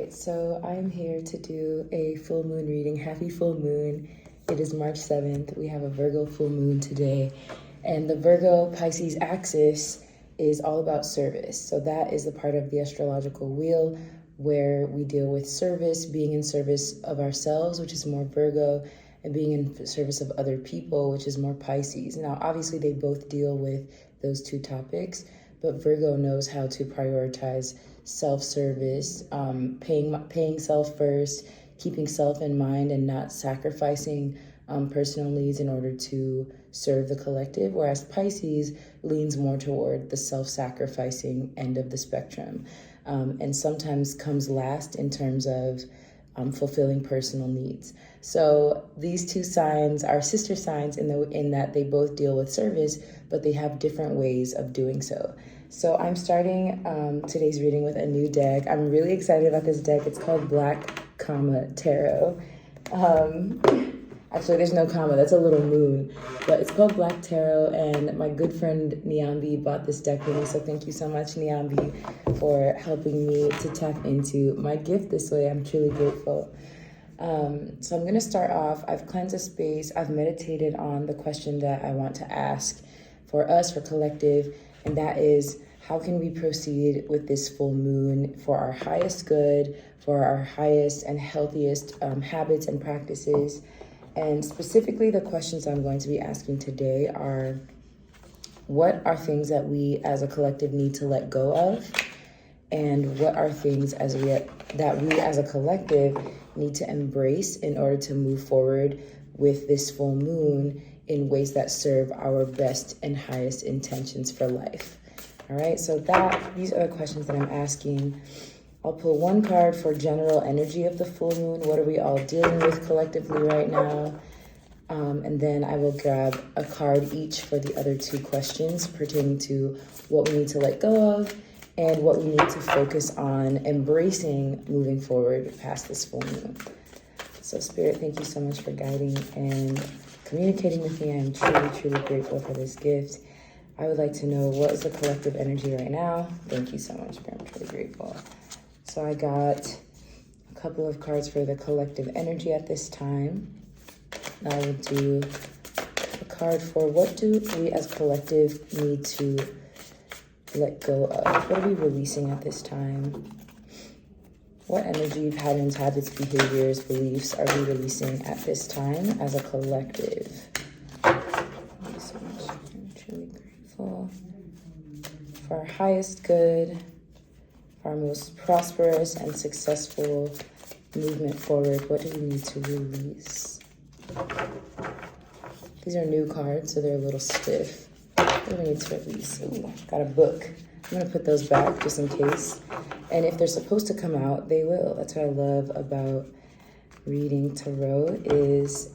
right, so I'm here to do a full moon reading. Happy full moon. It is March 7th. We have a Virgo full moon today. And the Virgo Pisces axis is all about service. So that is the part of the astrological wheel where we deal with service, being in service of ourselves, which is more Virgo, and being in service of other people, which is more Pisces. Now, obviously, they both deal with those two topics, but Virgo knows how to prioritize self-service, paying self first, keeping self in mind, and not sacrificing personal needs in order to serve the collective, whereas Pisces leans more toward the self-sacrificing end of the spectrum, and sometimes comes last in terms of fulfilling personal needs. So these two signs are sister signs in that they both deal with service, but they have different ways of doing so. So I'm starting today's reading with a new deck. I'm really excited about this deck. It's called Black, Tarot. Actually, there's no comma. That's a little moon. But it's called Black Tarot, and my good friend Niambi bought this deck for me. So thank you so much, Niambi, for helping me to tap into my gift this way. I'm truly grateful. So I'm going to start off. I've cleansed a space. I've meditated on the question that I want to ask for us, for collective, and that is, how can we proceed with this full moon for our highest good, for our highest and healthiest habits and practices? And specifically, the questions I'm going to be asking today are, what are things that we as a collective need to let go of? And what are things that we as a collective need to embrace in order to move forward with this full moon in ways that serve our best and highest intentions for life? All right, so these are the questions that I'm asking. I'll pull one card for general energy of the full moon. What are we all dealing with collectively right now? And then I will grab a card each for the other two questions pertaining to what we need to let go of and what we need to focus on embracing moving forward past this full moon. So Spirit, thank you so much for guiding and communicating with me. I am truly, truly grateful for this gift. I would like to know, what is the collective energy right now? Thank you so much, Spirit. I'm truly grateful. So I got a couple of cards for the collective energy at this time. I will do a card for, what do we as collective need to let go of? What are we releasing at this time? What energy, patterns, habits, behaviors, beliefs are we releasing at this time as a collective? Thank you so much. I'm truly grateful for our highest good, for our most prosperous and successful movement forward. What do we need to release? These are new cards, so they're a little stiff. What do we need to release? Ooh, got a book. I'm going to put those back just in case. And if they're supposed to come out, they will. That's what I love about reading tarot, is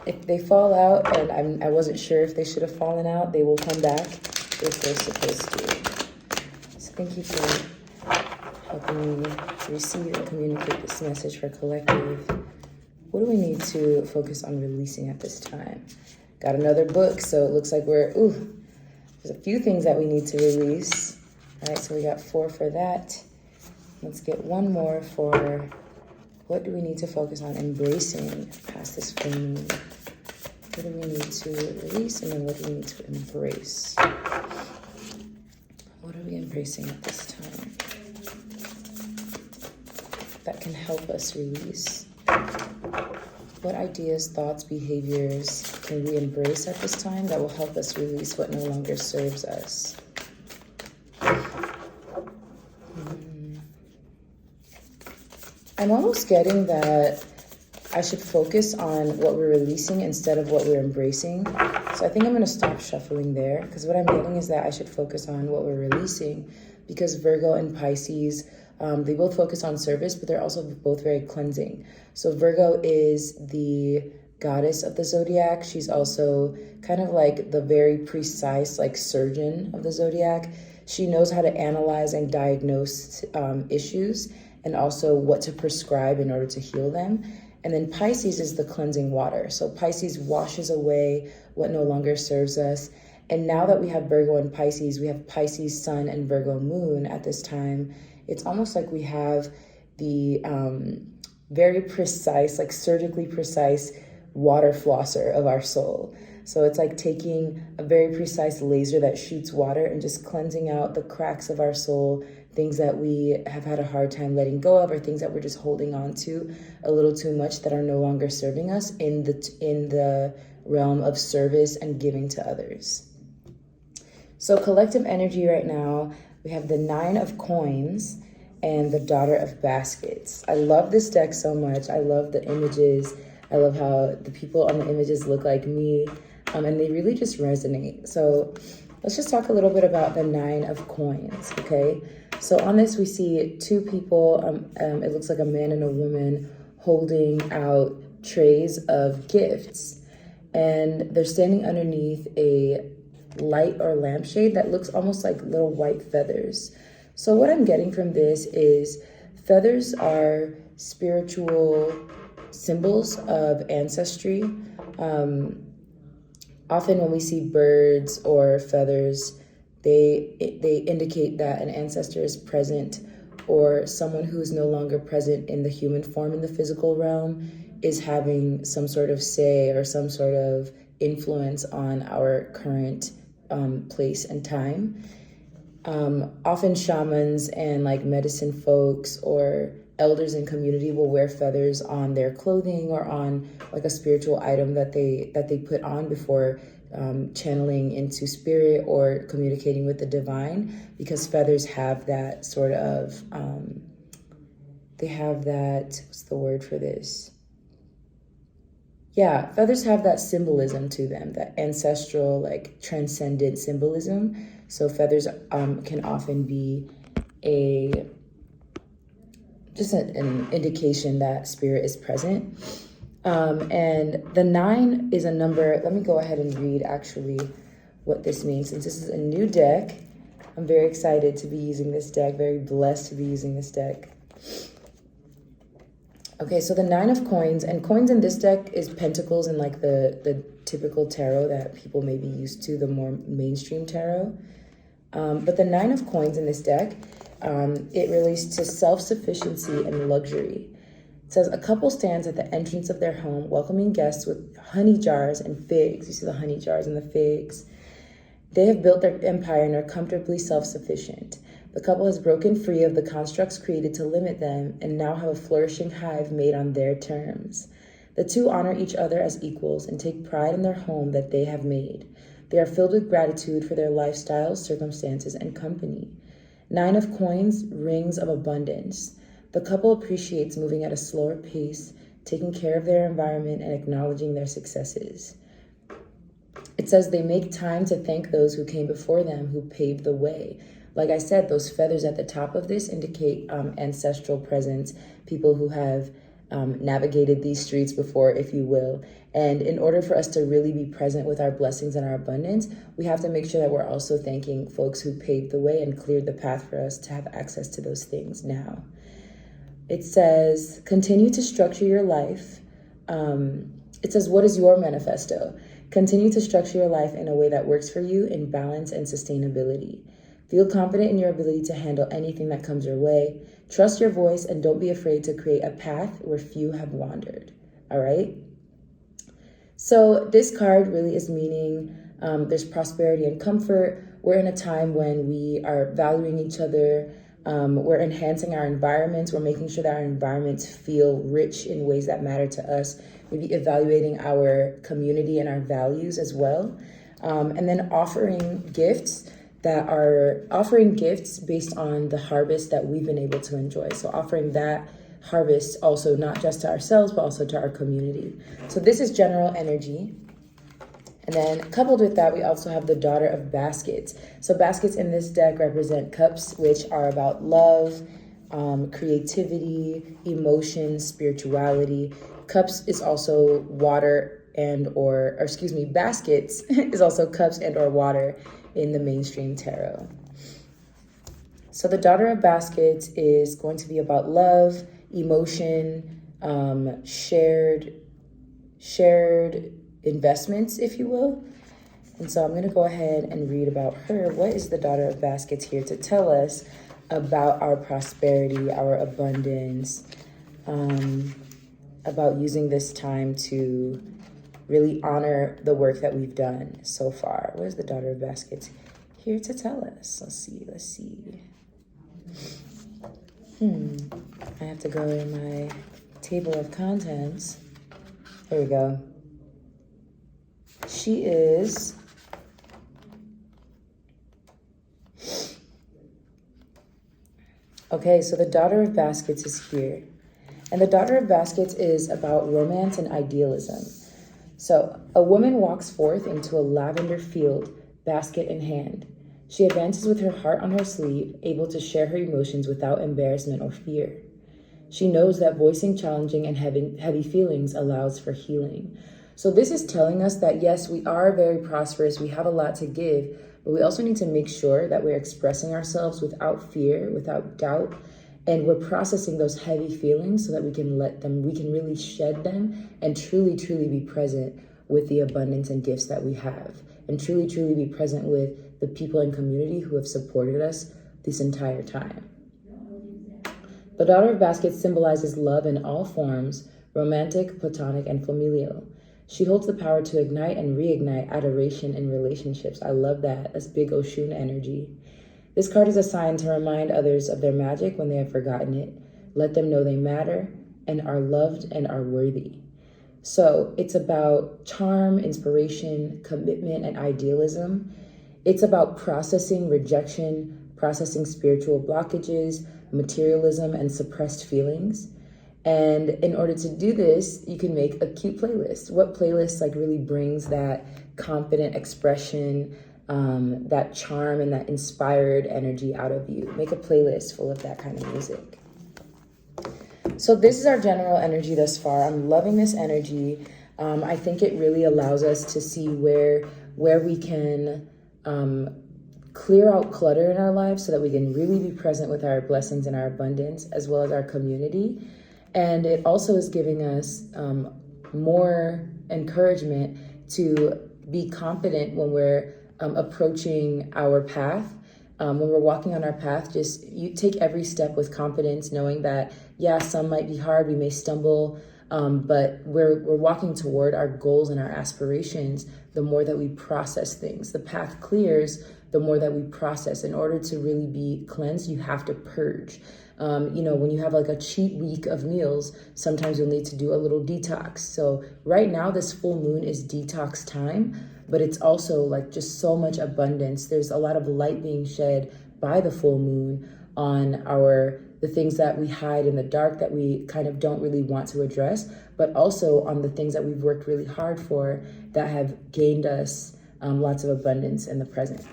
if they fall out and I wasn't sure if they should have fallen out, they will come back if they're supposed to. So thank you for helping me receive and communicate this message for collective. What do we need to focus on releasing at this time? Got another book, so it looks like there's a few things that we need to release. All right, so we got 4 for that. Let's get one more for, what do we need to focus on embracing past this full moon? What do we need to release, and then what do we need to embrace? What are we embracing at this time that can help us release? What ideas, thoughts, behaviors can we embrace at this time that will help us release what no longer serves us? I'm almost getting that I should focus on what we're releasing instead of what we're embracing. So I think I'm going to stop shuffling there, because what I'm getting is that I should focus on what we're releasing, because Virgo and Pisces, they both focus on service, but they're also both very cleansing. So Virgo is the goddess of the zodiac. She's also kind of like the very precise, like, surgeon of the zodiac. She knows how to analyze and diagnose issues, and also what to prescribe in order to heal them. And then Pisces is the cleansing water. So Pisces washes away what no longer serves us. And now that we have Virgo and Pisces, we have Pisces sun and Virgo moon at this time. It's almost like we have the very precise, like surgically precise water flosser of our soul. So it's like taking a very precise laser that shoots water and just cleansing out the cracks of our soul, things that we have had a hard time letting go of, or things that we're just holding on to a little too much that are no longer serving us in the realm of service and giving to others. So collective energy right now, we have the 9 of Coins and the Daughter of Baskets. I love this deck so much. I love the images. I love how the people on the images look like me, and they really just resonate. So let's just talk a little bit about the 9 of Coins, okay? So on this, we see 2 people. It looks like a man and a woman holding out trays of gifts, and they're standing underneath a light or lampshade that looks almost like little white feathers. So what I'm getting from this is feathers are spiritual symbols of ancestry. Often when we see birds or feathers, they indicate that an ancestor is present, or someone who is no longer present in the human form in the physical realm is having some sort of say or some sort of influence on our current place and time. Often shamans and like medicine folks or elders in community will wear feathers on their clothing or on like a spiritual item that they put on before channeling into spirit or communicating with the divine, because feathers have that sort of they have that, what's the word for this? Yeah, feathers have that symbolism to them, that ancestral, like transcendent symbolism. So feathers can often be just an indication that spirit is present. And the 9 is a number. Let me go ahead and read actually what this means. Since this is a new deck, I'm very excited to be using this deck, very blessed to be using this deck. Okay, so the 9 of Coins, and coins in this deck is pentacles in like the typical tarot that people may be used to, the more mainstream tarot. But the 9 of Coins in this deck, it relates to self-sufficiency and luxury. It says, a couple stands at the entrance of their home, welcoming guests with honey jars and figs. You see the honey jars and the figs. They have built their empire and are comfortably self-sufficient. The couple has broken free of the constructs created to limit them and now have a flourishing hive made on their terms. The 2 honor each other as equals and take pride in their home that they have made. They are filled with gratitude for their lifestyles, circumstances, and company. 9 of Coins, rings of abundance. The couple appreciates moving at a slower pace, taking care of their environment, and acknowledging their successes. It says they make time to thank those who came before them, who paved the way. Like I said, those feathers at the top of this indicate ancestral presence, people who have navigated these streets before, if you will. And in order for us to really be present with our blessings and our abundance, we have to make sure that we're also thanking folks who paved the way and cleared the path for us to have access to those things now. It says, continue to structure your life. It says, what is your manifesto? Continue to structure your life in a way that works for you in balance and sustainability. Feel confident in your ability to handle anything that comes your way. Trust your voice and don't be afraid to create a path where few have wandered. All right? So this card really is meaning there's prosperity and comfort. We're in a time when we are valuing each other. We're enhancing our environments. We're making sure that our environments feel rich in ways that matter to us. Maybe evaluating our community and our values as well. And then offering gifts based on the harvest that we've been able to enjoy. So offering that harvest also not just to ourselves, but also to our community. So this is general energy. And then coupled with that, we also have the Daughter of Baskets. So baskets in this deck represent cups, which are about love, creativity, emotions, spirituality. Cups is also water baskets is also cups and or water in the mainstream tarot. So the Daughter of Baskets is going to be about love, emotion, shared investments, if you will. And so I'm going to go ahead and read about her. What is the Daughter of Baskets here to tell us about our prosperity, our abundance, about using this time to really honor the work that we've done so far. Where's the Daughter of Baskets here to tell us? Let's see. I have to go in my table of contents. Here we go. She is okay, so the Daughter of Baskets is here. And the Daughter of Baskets is about romance and idealism. So a woman walks forth into a lavender field, basket in hand. She advances with her heart on her sleeve, able to share her emotions without embarrassment or fear. She knows that voicing challenging and heavy feelings allows for healing. So this is telling us that yes, we are very prosperous, we have a lot to give, but we also need to make sure that we're expressing ourselves without fear, without doubt, and we're processing those heavy feelings so that we can really shed them and truly, truly be present with the abundance and gifts that we have, and truly, truly be present with the people and community who have supported us this entire time. The Daughter of Baskets symbolizes love in all forms, romantic, platonic, and familial. She holds the power to ignite and reignite adoration in relationships. I love that. That's big Oshun energy. This card is a sign to remind others of their magic when they have forgotten it. Let them know they matter and are loved and are worthy. So it's about charm, inspiration, commitment, and idealism. It's about processing rejection, processing spiritual blockages, materialism, and suppressed feelings. And in order to do this, you can make a cute playlist. What playlist really brings that confident expression, that charm and that inspired energy out of you? Make a playlist full of that kind of music. So this is our general energy thus far. I'm loving this energy. I think it really allows us to see where we can clear out clutter in our lives so that we can really be present with our blessings and our abundance, as well as our community. And it also is giving us more encouragement to be confident when we're approaching our path. When we're walking on our path, just you take every step with confidence, knowing that, yeah, some might be hard, we may stumble, but we're walking toward our goals and our aspirations. The more that we process things, the path clears, the more that we process. In order to really be cleansed, you have to purge. When you have a cheat week of meals, sometimes you'll need to do a little detox. So right now, this full moon is detox time, but it's also just so much abundance. There's a lot of light being shed by the full moon on the things that we hide in the dark that we kind of don't really want to address, but also on the things that we've worked really hard for that have gained us lots of abundance in the present.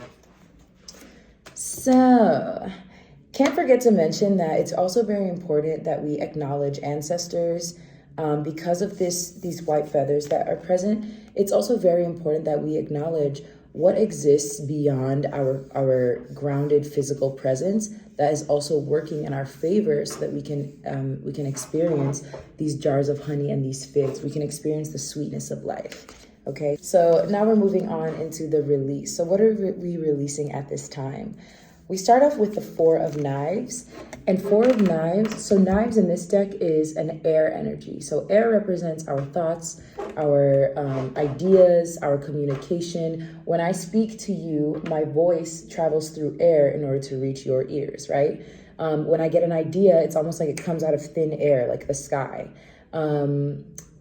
So can't forget to mention that it's also very important that we acknowledge ancestors. Because of these white feathers that are present, it's also very important that we acknowledge what exists beyond our grounded physical presence that is also working in our favor, so that we can experience these jars of honey and these figs. We can experience the sweetness of life. Okay, so now we're moving on into the release. So what are we releasing at this time? We start off with the Four of Knives. And Four of Knives, so knives in this deck is an air energy. So air represents our thoughts, our ideas, our communication. When I speak to you, my voice travels through air in order to reach your ears, right? When I get an idea, it's almost like it comes out of thin air, like the sky.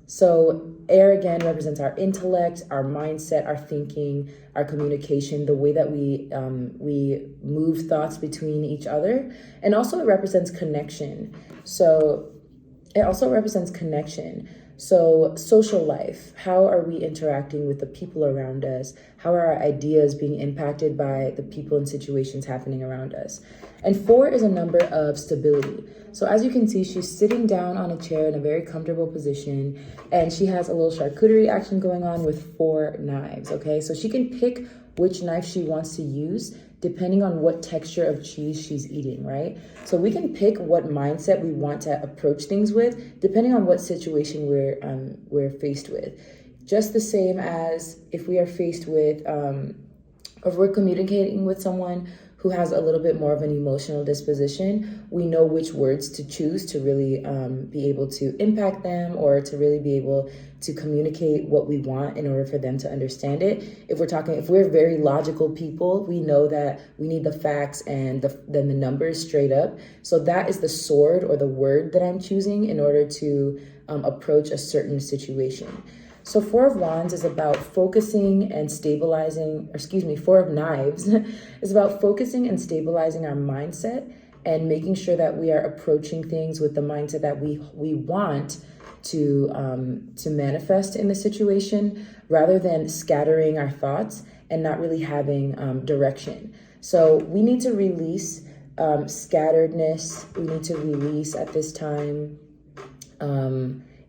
So air, again, represents our intellect, our mindset, our thinking, our communication, the way that we move thoughts between each other. And also it represents connection. So social life, how are we interacting with the people around us? How are our ideas being impacted by the people and situations happening around us? And 4 is a number of stability. So as you can see, she's sitting down on a chair in a very comfortable position, and she has a little charcuterie action going on with 4 knives, okay? So she can pick which knife she wants to use depending on what texture of cheese she's eating, right? So we can pick what mindset we want to approach things with depending on what situation we're faced with. Just the same as if we are faced with, if we're communicating with someone who has a little bit more of an emotional disposition, we know which words to choose to really be able to impact them, or to really be able to communicate what we want in order for them to understand it. If we're very logical people, we know that we need the facts and then the numbers straight up. So that is the sword or the word that I'm choosing in order to approach a certain situation. So Four of Wands is about focusing and stabilizing, Four of Knives is about focusing and stabilizing our mindset and making sure that we are approaching things with the mindset that we want to manifest in the situation, rather than scattering our thoughts and not really having direction. So we need to release scatteredness. We need to release at this time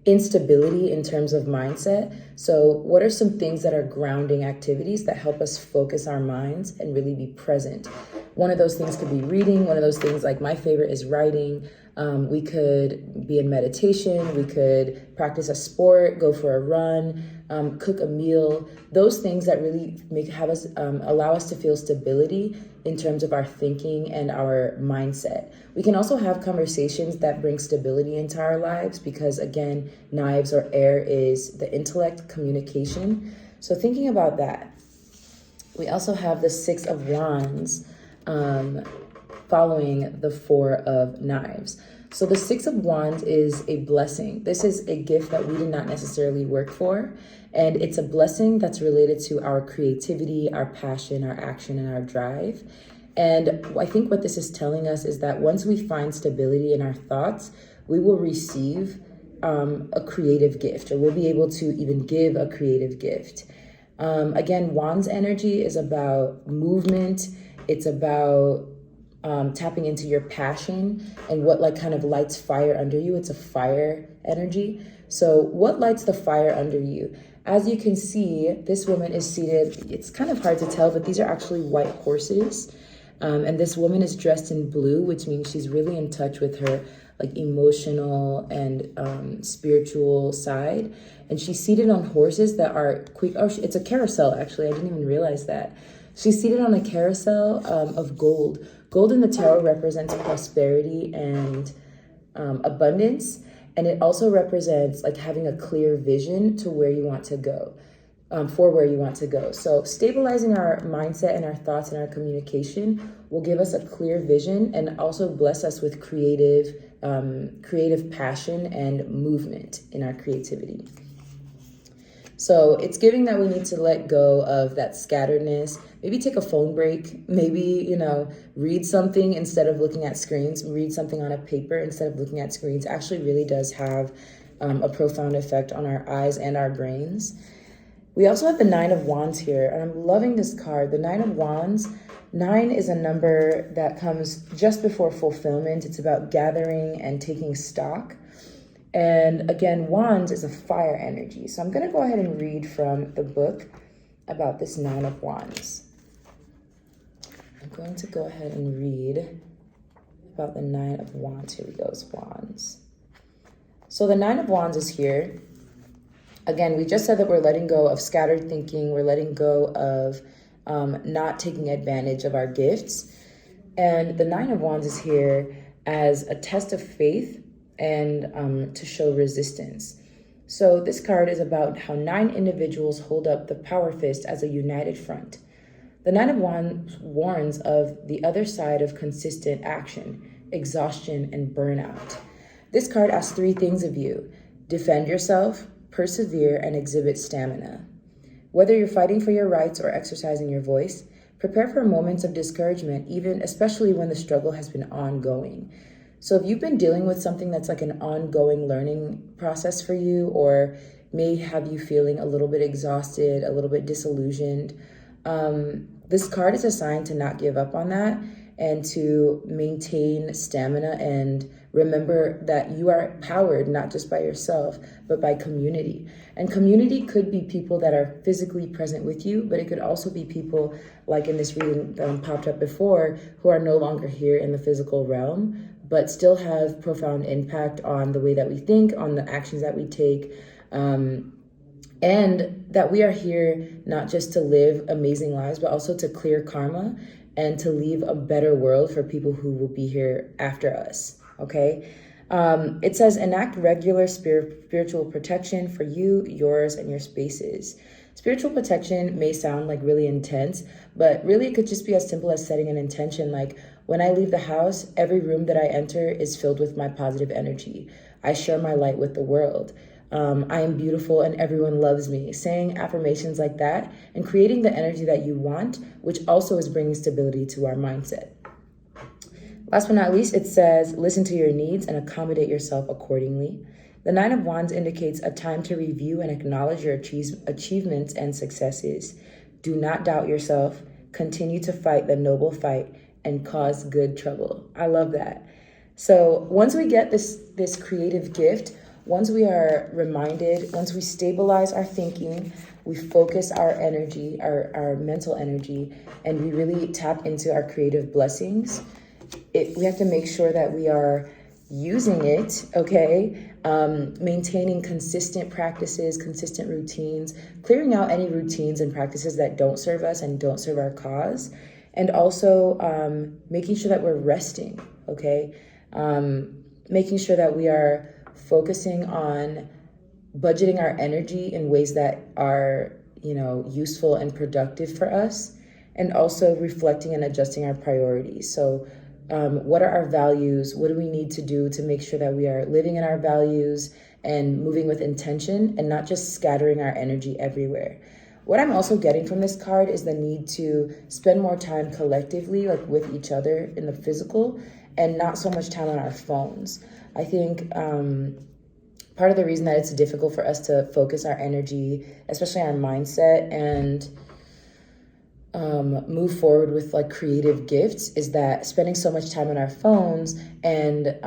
instability in terms of mindset. So what are some things that are grounding activities that help us focus our minds and really be present? One of those things could be reading. One of those things, like my favorite, is writing. We could be in meditation. We could practice a sport, go for a run, cook a meal. Those things that really allow us to feel stability in terms of our thinking and our mindset. We can also have conversations that bring stability into our lives, because again, knives or air is the intellect, communication. So thinking about that, we also have the Six of Wands following the Four of Knives. So the Six of Wands is a blessing. This is a gift that we did not necessarily work for. And it's a blessing that's related to our creativity, our passion, our action, and our drive. And I think what this is telling us is that once we find stability in our thoughts, we will receive a creative gift, or we'll be able to even give a creative gift. Again, Wands energy is about movement. It's about tapping into your passion and what kind of lights fire under you. It's a fire energy. So what lights the fire under you? As you can see, this woman is seated. It's kind of hard to tell, but these are actually white horses. And this woman is dressed in blue, which means she's really in touch with her emotional and spiritual side. And she's seated on horses that are quick. Oh, it's a carousel, actually. I didn't even realize that. She's seated on a carousel of gold. Gold in the tarot represents prosperity and abundance. And it also represents having a clear vision to where you want to go, for where you want to go. So stabilizing our mindset and our thoughts and our communication will give us a clear vision, and also bless us with creative passion and movement in our creativity. So it's giving that we need to let go of that scatteredness. Maybe take a phone break. Maybe, read something instead of looking at screens. Read something on a paper instead of looking at screens. Actually really does have a profound effect on our eyes and our brains. We also have the Nine of Wands here, and I'm loving this card. The Nine of Wands. 9 is a number that comes just before fulfillment. It's about gathering and taking stock. And again, Wands is a fire energy. So I'm going to go ahead and read from the book about this Nine of Wands. I'm going to go ahead and read about the Nine of Wands. Here we go, Wands. So the Nine of Wands is here. Again, we just said that we're letting go of scattered thinking. We're letting go of not taking advantage of our gifts. And the Nine of Wands is here as a test of faith and to show resistance. So this card is about how 9 individuals hold up the power fist as a united front. The Nine of Wands warns of the other side of consistent action, exhaustion, and burnout. This card asks 3 things of you: defend yourself, persevere, and exhibit stamina. Whether you're fighting for your rights or exercising your voice, prepare for moments of discouragement, especially when the struggle has been ongoing. So if you've been dealing with something that's an ongoing learning process for you, or may have you feeling a little bit exhausted, a little bit disillusioned, this card is a sign to not give up on that and to maintain stamina, and remember that you are powered not just by yourself, but by community. And community could be people that are physically present with you, but it could also be people, like in this reading that popped up before, who are no longer here in the physical realm, but still have profound impact on the way that we think, on the actions that we take, and that we are here not just to live amazing lives, but also to clear karma and to leave a better world for people who will be here after us, okay? It says enact regular spiritual protection for you, yours, and your spaces. Spiritual protection may sound like really intense, but really it could just be as simple as setting an intention. Like, when I leave the house, every room that I enter is filled with my positive energy. I share my light with the world. I am beautiful and everyone loves me. Saying affirmations like that and creating the energy that you want, which also is bringing stability to our mindset. Last but not least, it says, listen to your needs and accommodate yourself accordingly. The Nine of Wands indicates a time to review and acknowledge your achievements and successes. Do not doubt yourself. Continue to fight the noble fight and cause good trouble. I love that. So once we get this creative gift, once we are reminded, once we stabilize our thinking, we focus our energy, our mental energy, and we really tap into our creative blessings, we have to make sure that we are using it, okay? Maintaining consistent practices, consistent routines, clearing out any routines and practices that don't serve us and don't serve our cause, and also making sure that we're resting, okay? Making sure that we are focusing on budgeting our energy in ways that are, useful and productive for us, and also reflecting and adjusting our priorities. So what are our values? What do we need to do to make sure that we are living in our values and moving with intention and not just scattering our energy everywhere? What I'm also getting from this card is the need to spend more time collectively, like with each other in the physical, and not so much time on our phones. I think part of the reason that it's difficult for us to focus our energy, especially our mindset, and move forward with like creative gifts, is that spending so much time on our phones and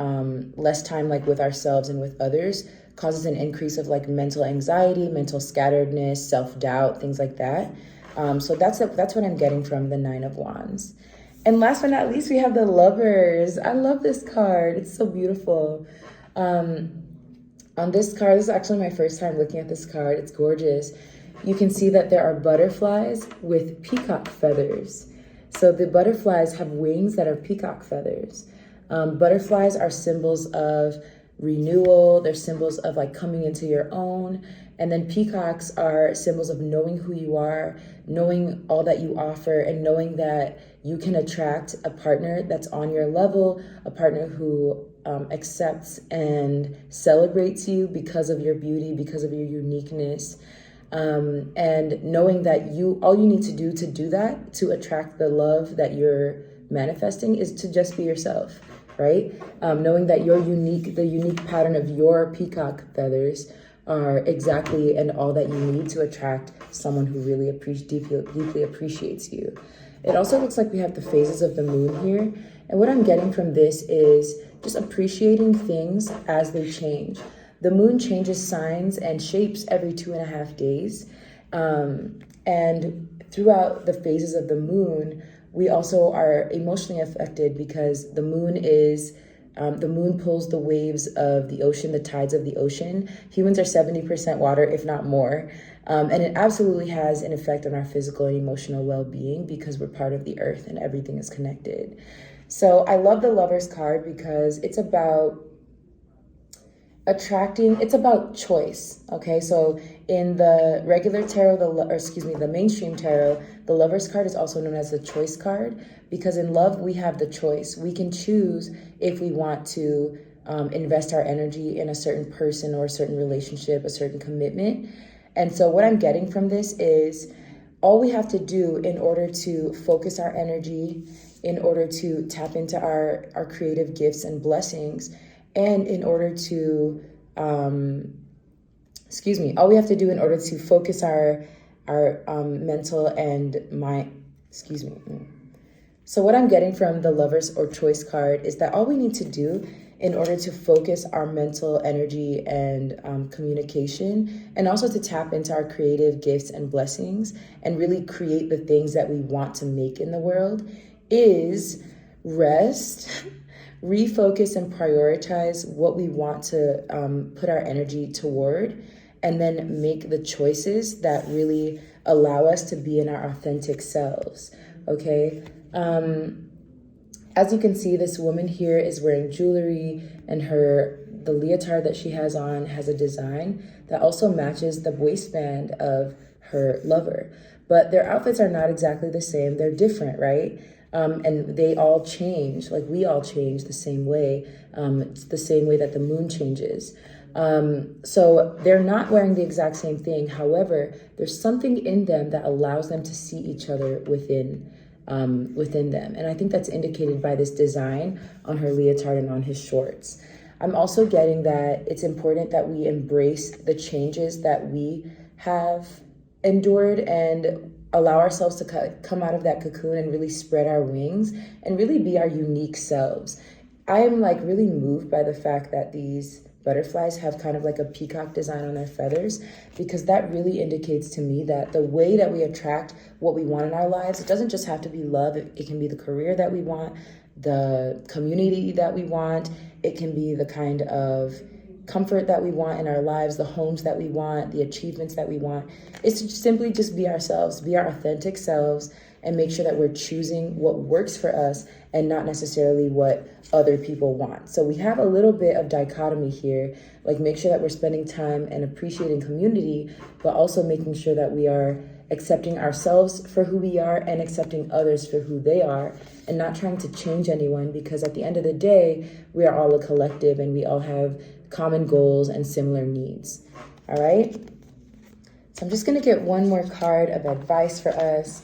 less time like with ourselves and with others causes an increase of like mental anxiety, mental scatteredness, self-doubt, things like that. So that's what I'm getting from the Nine of Wands. And last but not least, we have the Lovers. I love this card. It's so beautiful. On this card, this is actually my first time looking at this card. It's gorgeous. You can see that there are butterflies with peacock feathers. So the butterflies have wings that are peacock feathers. Butterflies are symbols of renewal. They're symbols of like coming into your own. And then peacocks are symbols of knowing who you are, knowing all that you offer, and knowing that you can attract a partner that's on your level, a partner who accepts and celebrates you because of your beauty, because of your uniqueness. And knowing that all you need to do that, to attract the love that you're manifesting, is to just be yourself, right? Knowing that the unique pattern of your peacock feathers are exactly and all that you need to attract someone who really deeply appreciates you. It also looks like we have the phases of the moon here. And what I'm getting from this is just appreciating things as they change. The moon changes signs and shapes every 2.5 days. And throughout the phases of the moon, we also are emotionally affected because the moon pulls the waves of the ocean, the tides of the ocean. Humans are 70% water, if not more. And it absolutely has an effect on our physical and emotional well-being because we're part of the earth and everything is connected. So I love the Lovers card because it's about it's about choice. Okay, so in the regular tarot, the mainstream tarot, the Lovers card is also known as the choice card, because in love we have the choice. We can choose if we want to invest our energy in a certain person or a certain relationship, a certain commitment. And so what I'm getting from this is all we have to do in order to focus our energy, in order to tap into our creative gifts and blessings, and in order to, all we have to do in order to focus our mental and mind, So what I'm getting from the Lovers or Choice card is that all we need to do in order to focus our mental energy and communication, and also to tap into our creative gifts and blessings and really create the things that we want to make in the world, is rest, refocus and prioritize what we want to put our energy toward, and then make the choices that really allow us to be in our authentic selves, okay? As you can see, this woman here is wearing jewelry, and the leotard that she has on has a design that also matches the waistband of her lover. But their outfits are not exactly the same. They're different, right? And they all change, like we all change the same way. It's the same way that the moon changes. So they're not wearing the exact same thing. However, there's something in them that allows them to see each other within them. And I think that's indicated by this design on her leotard and on his shorts. I'm also getting that it's important that we embrace the changes that we have endured and allow ourselves to come out of that cocoon and really spread our wings and really be our unique selves. I am like really moved by the fact that these butterflies have kind of like a peacock design on their feathers, because that really indicates to me that the way that we attract what we want in our lives, it doesn't just have to be love. It can be the career that we want, the community that we want. It can be the kind of comfort that we want in our lives, the homes that we want, the achievements that we want. It's to simply just be ourselves, be our authentic selves, and make sure that we're choosing what works for us and not necessarily what other people want. So we have a little bit of dichotomy here, like make sure that we're spending time and appreciating community, but also making sure that we are accepting ourselves for who we are and accepting others for who they are, and not trying to change anyone, because at the end of the day, we are all a collective and we all have common goals and similar needs. All right? So I'm just going to get one more card of advice for us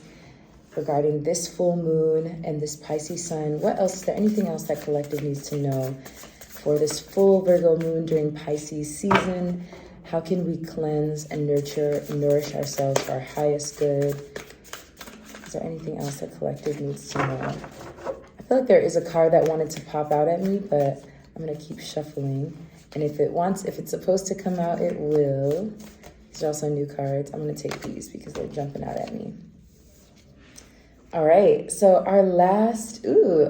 regarding this full moon and this Pisces sun. What else? Is there anything else that collective needs to know for this full Virgo moon during Pisces season? How can we cleanse and nurture and nourish ourselves for our highest good? Is there anything else that collective needs to know? I feel like there is a card that wanted to pop out at me, but I'm going to keep shuffling. And if it's supposed to come out, it will. These are also new cards. I'm going to take these because they're jumping out at me. All right, so our last two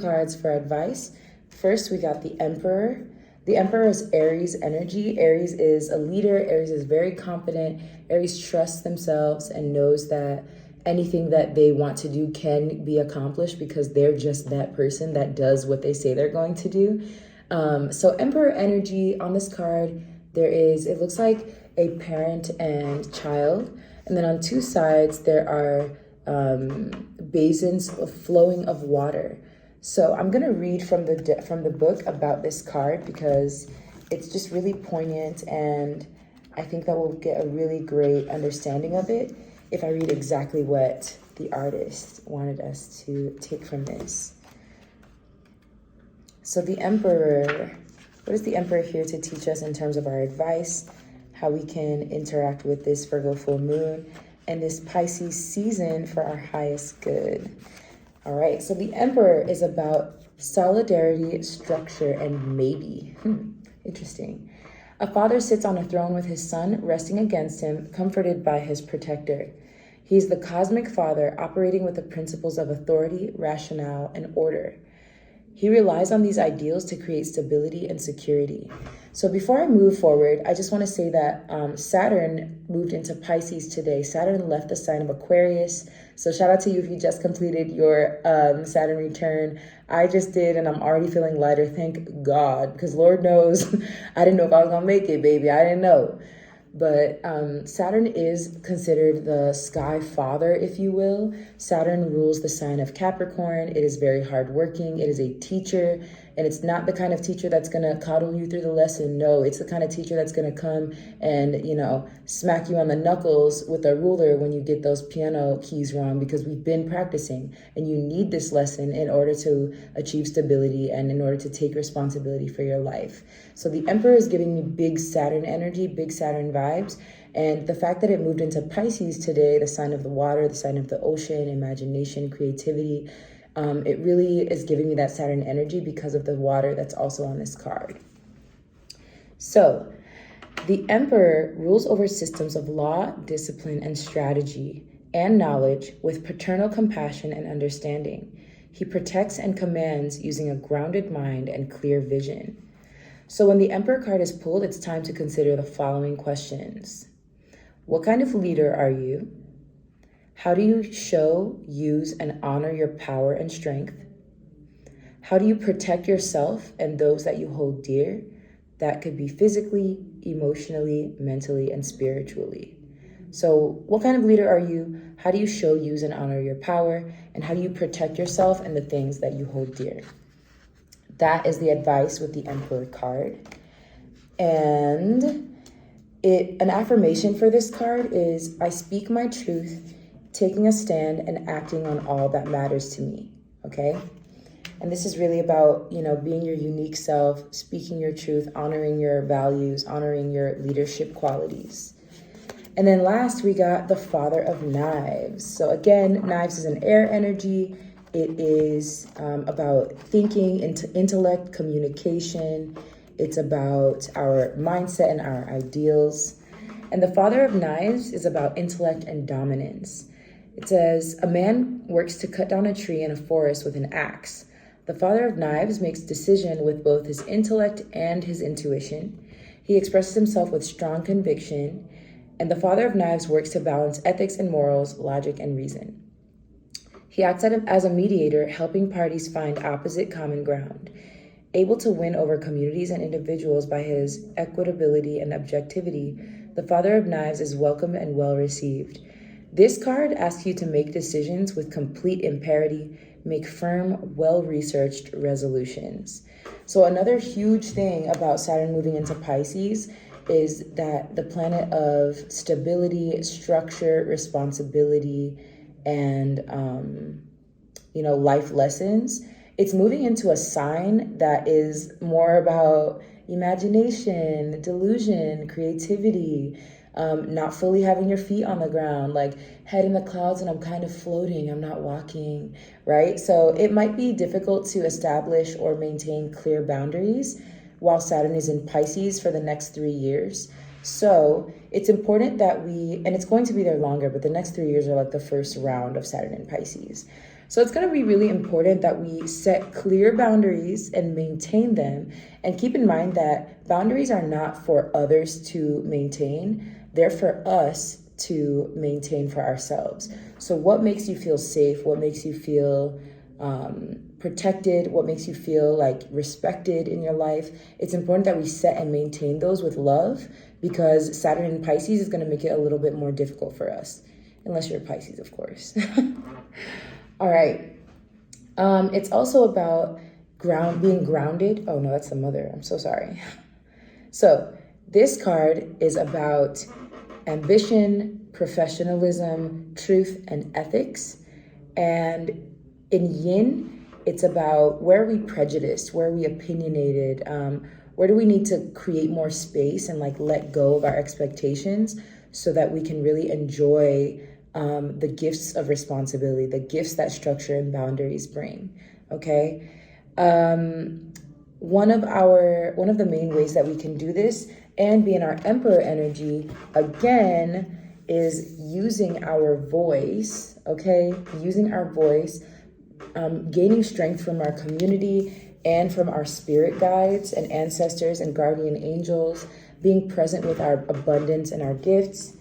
cards for advice. First, we got the Emperor. The Emperor is Aries energy. Aries is a leader. Aries is very confident. Aries trusts themselves and knows that anything that they want to do can be accomplished because they're just that person that does what they say they're going to do. So Emperor energy on this card, it looks like a parent and child. And then on two sides, there are basins flowing of water. So I'm going to read from the book about this card because it's just really poignant, and I think that we'll get a really great understanding of it if I read exactly what the artist wanted us to take from this. So the Emperor, what is the Emperor here to teach us in terms of our advice, how we can interact with this Virgo full moon and this Pisces season for our highest good? All right, so the Emperor is about solidarity, structure, and maybe. Interesting. A father sits on a throne with his son resting against him, comforted by his protector. He's the cosmic father operating with the principles of authority, rationale, and order. He relies on these ideals to create stability and security. So before I move forward, I just want to say that Saturn moved into Pisces today. Saturn left the sign of Aquarius. So shout out to you if you just completed your Saturn return. I just did, and I'm already feeling lighter. Thank God, because Lord knows I didn't know if I was going to make it, baby. I didn't know. But Saturn is considered the sky father, if you will. Saturn rules the sign of Capricorn. It is very hardworking. It is a teacher. And it's not the kind of teacher that's going to coddle you through the lesson. No, it's the kind of teacher that's going to come and, smack you on the knuckles with a ruler when you get those piano keys wrong, because we've been practicing. And you need this lesson in order to achieve stability and in order to take responsibility for your life. So the Emperor is giving me big Saturn energy, big Saturn vibes. And the fact that it moved into Pisces today, the sign of the water, the sign of the ocean, imagination, creativity, it really is giving me that Saturn energy because of the water that's also on this card. So the Emperor rules over systems of law, discipline, and strategy and knowledge with paternal compassion and understanding. He protects and commands using a grounded mind and clear vision. So when the Emperor card is pulled, it's time to consider the following questions. What kind of leader are you? How do you show, use, and honor your power and strength? How do you protect yourself and those that you hold dear? That could be physically, emotionally, mentally, and spiritually. So what kind of leader are you? How do you show, use, and honor your power? And how do you protect yourself and the things that you hold dear? That is the advice with the Emperor card. And an affirmation for this card is, I speak my truth, taking a stand and acting on all that matters to me, okay? And this is really about, being your unique self, speaking your truth, honoring your values, honoring your leadership qualities. And then last, we got the Father of Knives. So again, Knives is an air energy. It is about thinking, intellect, communication. It's about our mindset and our ideals. And the Father of Knives is about intellect and dominance. It says, a man works to cut down a tree in a forest with an axe. The Father of Knives makes decision with both his intellect and his intuition. He expresses himself with strong conviction. And the Father of Knives works to balance ethics and morals, logic and reason. He acts as a mediator, helping parties find opposite common ground. Able to win over communities and individuals by his equitability and objectivity, the Father of Knives is welcomed and well received. This card asks you to make decisions with complete imparity, make firm, well-researched resolutions. So another huge thing about Saturn moving into Pisces is that the planet of stability, structure, responsibility, and, life lessons, it's moving into a sign that is more about imagination, delusion, creativity, not fully having your feet on the ground, like head in the clouds and I'm kind of floating, I'm not walking, right? So it might be difficult to establish or maintain clear boundaries while Saturn is in Pisces for the next 3 years. So it's important that and it's going to be there longer, but the next 3 years are like the first round of Saturn in Pisces. So it's going to be really important that we set clear boundaries and maintain them. And keep in mind that boundaries are not for others to maintain. They're for us to maintain for ourselves. So what makes you feel safe? What makes you feel protected? What makes you feel like respected in your life? It's important that we set and maintain those with love, because Saturn in Pisces is going to make it a little bit more difficult for us. Unless you're Pisces, of course. All right. It's also about being grounded. Oh, no, that's the Mother. I'm so sorry. So this card is about ambition, professionalism, truth, and ethics. And in Yin, it's about where are we prejudiced, where are we opinionated, where do we need to create more space and let go of our expectations so that we can really enjoy the gifts of responsibility, the gifts that structure and boundaries bring, okay? One of the main ways that we can do this and be in our Emperor energy, again, is using our voice, okay? Using our voice, gaining strength from our community and from our spirit guides and ancestors and guardian angels, being present with our abundance and our gifts,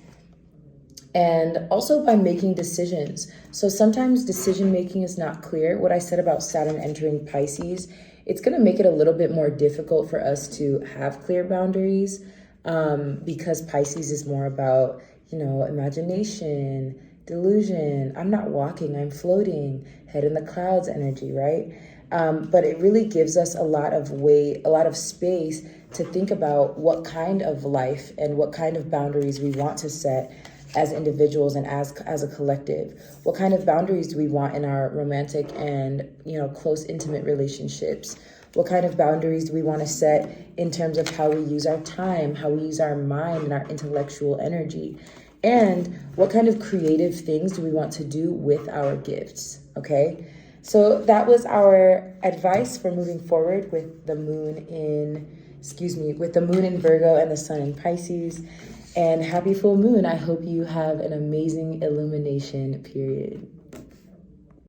and also by making decisions. So sometimes decision making is not clear. What I said about Saturn entering Pisces, it's going to make it a little bit more difficult for us to have clear boundaries, because Pisces is more about, imagination, delusion. I'm not walking, I'm floating, head in the clouds energy, right? But it really gives us a lot of space to think about what kind of life and what kind of boundaries we want to set as individuals and as a collective. What kind of boundaries do we want in our romantic and, close, intimate relationships? What kind of boundaries do we want to set in terms of how we use our time, how we use our mind and our intellectual energy? And what kind of creative things do we want to do with our gifts, okay? So that was our advice for moving forward with the moon in Virgo and the sun in Pisces. And happy full moon. I hope you have an amazing illumination period.